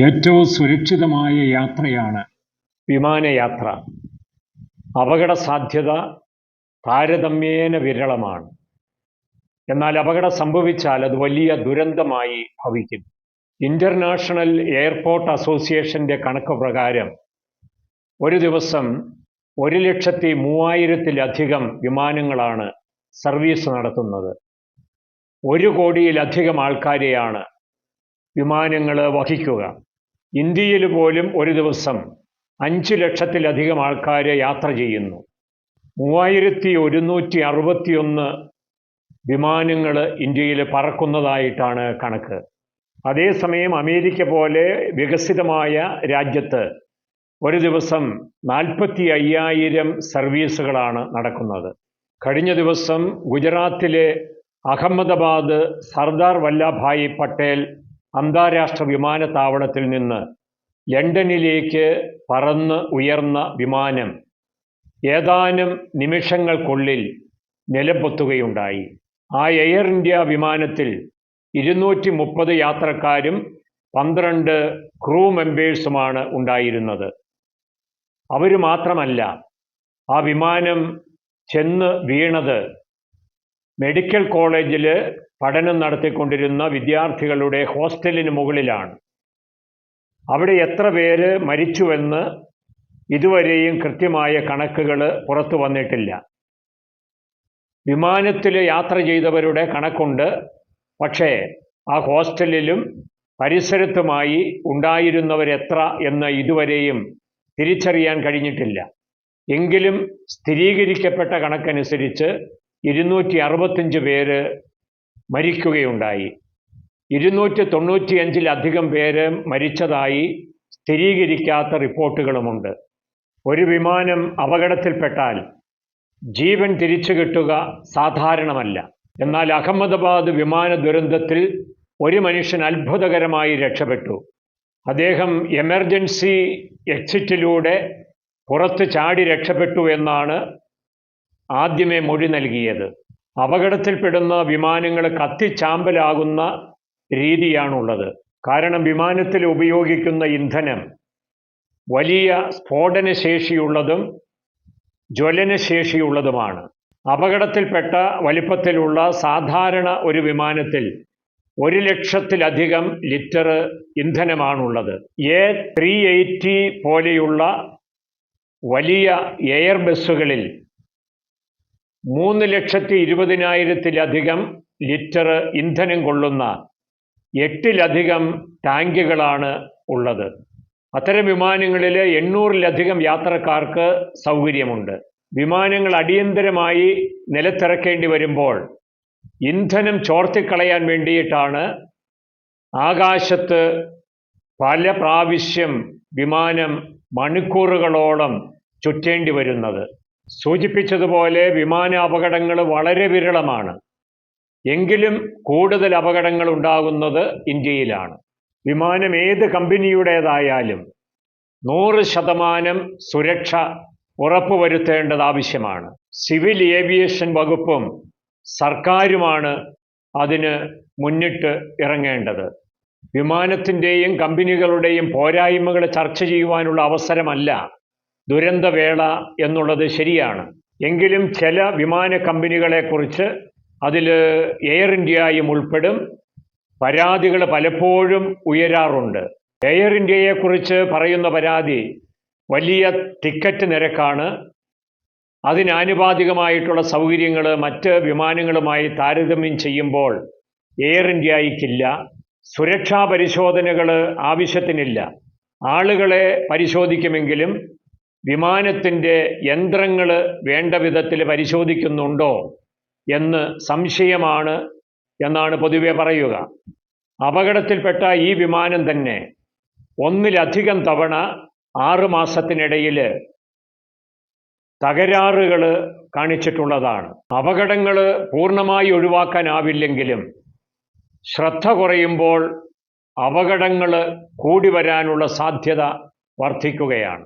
ഏറ്റവും സുരക്ഷിതമായ യാത്രയാണ് വിമാനയാത്ര. അപകടസാധ്യത താരതമ്യേന വിരളമാണ്. എന്നാൽ അപകടം സംഭവിച്ചാൽ അത് വലിയ ദുരന്തമായി ഭവിക്കും. ഇന്റർനാഷണൽ എയർപോർട്ട് അസോസിയേഷന്റെ കണക്ക് പ്രകാരം ഒരു ദിവസം 1,03,000-ലധികം വിമാനങ്ങളാണ് സർവീസ് നടത്തുന്നത്. 1 കോടിയിലധികം ആൾക്കാരെയാണ് വിമാനങ്ങൾ വഹിക്കുക. ഇന്ത്യയിൽ പോലും ഒരു ദിവസം 5 ലക്ഷത്തിലധികം ആൾക്കാർ യാത്ര ചെയ്യുന്നു. 3161 വിമാനങ്ങൾ ഇന്ത്യയിൽ പറക്കുന്നതായിട്ടാണ് കണക്ക്. അതേസമയം അമേരിക്ക പോലെ വികസിതമായ രാജ്യത്ത് ഒരു ദിവസം 45,000 സർവീസുകളാണ് നടക്കുന്നത്. കഴിഞ്ഞ ദിവസം ഗുജറാത്തിലെ അഹമ്മദാബാദ് സർദാർ വല്ലഭായ് പട്ടേൽ അന്താരാഷ്ട്ര വിമാനത്താവളത്തിൽ നിന്ന് ലണ്ടനിലേക്ക് പറന്ന് ഉയർന്ന വിമാനം ഏതാനും നിമിഷങ്ങൾക്കുള്ളിൽ നിലംപൊത്തുകയുണ്ടായി. ആ എയർ ഇന്ത്യ വിമാനത്തിൽ 230 യാത്രക്കാരും 12 ക്രൂ മെമ്പേഴ്സുമാണ് ഉണ്ടായിരുന്നത്. അവർ മാത്രമല്ല, ആ വിമാനം ചെന്ന് വീണത് മെഡിക്കൽ കോളേജിൽ പഠനം നടത്തിക്കൊണ്ടിരുന്ന വിദ്യാർത്ഥികളുടെ ഹോസ്റ്റലിന് മുകളിലാണ്. അവിടെ എത്ര പേര് മരിച്ചുവെന്ന് ഇതുവരെയും കൃത്യമായ കണക്കുകൾ പുറത്തു വന്നിട്ടില്ല. വിമാനത്തിൽ യാത്ര ചെയ്തവരുടെ കണക്കുണ്ട്, പക്ഷേ ആ ഹോസ്റ്റലിലും പരിസരത്തുമായി ഉണ്ടായിരുന്നവരെത്ര എന്ന് ഇതുവരെയും തിരിച്ചറിയാൻ കഴിഞ്ഞിട്ടില്ല. എങ്കിലും സ്ഥിരീകരിക്കപ്പെട്ട കണക്കനുസരിച്ച് 265 പേര് മരിക്കുകയുണ്ടായി. 295-ലധികം പേര് മരിച്ചതായി സ്ഥിരീകരിക്കാത്ത റിപ്പോർട്ടുകളുമുണ്ട്. ഒരു വിമാനം അപകടത്തിൽപ്പെട്ടാൽ ജീവൻ തിരിച്ചു കിട്ടുക സാധാരണമല്ല. എന്നാൽ അഹമ്മദാബാദ് വിമാന ദുരന്തത്തിൽ ഒരു മനുഷ്യൻ അത്ഭുതകരമായി രക്ഷപ്പെട്ടു. അദ്ദേഹം എമർജൻസി എക്സിറ്റിലൂടെ പുറത്ത് ചാടി രക്ഷപ്പെട്ടു എന്നാണ് ആദ്യമേ മൊഴി നൽകിയത്. അപകടത്തിൽപ്പെടുന്ന വിമാനങ്ങൾ കത്തിച്ചാമ്പലാകുന്ന രീതിയാണുള്ളത്. കാരണം വിമാനത്തിൽ ഉപയോഗിക്കുന്ന ഇന്ധനം വലിയ സ്ഫോടനശേഷിയുള്ളതും ജ്വലനശേഷിയുള്ളതുമാണ്. അപകടത്തിൽപ്പെട്ട വലിപ്പത്തിലുള്ള സാധാരണ ഒരു വിമാനത്തിൽ 1,00,000-ലധികം ലിറ്റർ ഇന്ധനമാണുള്ളത്. A380 പോലെയുള്ള വലിയ എയർ ബസ്സുകളിൽ 3,20,000-ലധികം ലിറ്റർ ഇന്ധനം കൊള്ളുന്ന 8-ലധികം ടാങ്കുകളാണ് ഉള്ളത്. അത്തരം വിമാനങ്ങളിൽ 800-ലധികം യാത്രക്കാർക്ക് സൗകര്യമുണ്ട്. വിമാനങ്ങൾ അടിയന്തരമായി നിലത്തിറക്കേണ്ടി വരുമ്പോൾ ഇന്ധനം ചോർത്തിക്കളയാൻ വേണ്ടിയിട്ടാണ് ആകാശത്ത് പല പ്രാവശ്യം വിമാനം മണിക്കൂറുകളോളം ചുറ്റേണ്ടി വരുന്നത്. സൂചിപ്പിച്ചതുപോലെ വിമാന അപകടങ്ങൾ വളരെ വിരളമാണ്. എങ്കിലും കൂടുതൽ അപകടങ്ങൾ ഉണ്ടാകുന്നത് ഇന്ത്യയിലാണ്. വിമാനം ഏത് കമ്പനിയുടേതായാലും 100% സുരക്ഷ ഉറപ്പുവരുത്തേണ്ടത് ആവശ്യമാണ്. സിവിൽ ഏവിയേഷൻ വകുപ്പും സർക്കാരുമാണ് അതിന് മുന്നിട്ട് ഇറങ്ങേണ്ടത്. വിമാനത്തിൻ്റെയും കമ്പനികളുടെയും പോരായ്മകൾ ചർച്ച ചെയ്യുവാനുള്ള അവസരമല്ല ദുരന്തവേള എന്നുള്ളത് ശരിയാണ്. എങ്കിലും ചില വിമാന കമ്പനികളെക്കുറിച്ച്, അതിൽ എയർ ഇന്ത്യയും ഉൾപ്പെടും, പരാതികൾ പലപ്പോഴും ഉയരാറുണ്ട്. എയർ ഇന്ത്യയെക്കുറിച്ച് പറയുന്ന പരാതി വലിയ ടിക്കറ്റ് നിരക്കാണ്. അതിനാനുപാതികമായിട്ടുള്ള സൗകര്യങ്ങൾ മറ്റ് വിമാനങ്ങളുമായി താരതമ്യം ചെയ്യുമ്പോൾ എയർ ഇന്ത്യയ്ക്കില്ല. സുരക്ഷാ പരിശോധനകൾ ആവശ്യത്തിനില്ല. ആളുകളെ പരിശോധിക്കുമെങ്കിലും വിമാനത്തിൻ്റെ യന്ത്രങ്ങൾ വേണ്ട വിധത്തിൽ പരിശോധിക്കുന്നുണ്ടോ എന്ന് സംശയമാണ് എന്നാണ് പൊതുവെ പറയുക. അപകടത്തിൽപ്പെട്ട ഈ വിമാനം തന്നെ 1-ലധികം തവണ 6 മാസത്തിനിടയിൽ തകരാറുകൾ കാണിച്ചിട്ടുള്ളതാണ്. അപകടങ്ങൾ പൂർണ്ണമായി ഒഴിവാക്കാനാവില്ലെങ്കിലും ശ്രദ്ധ കുറയുമ്പോൾ അപകടങ്ങൾ കൂടി വരാനുള്ള സാധ്യത വർദ്ധിക്കുകയാണ്.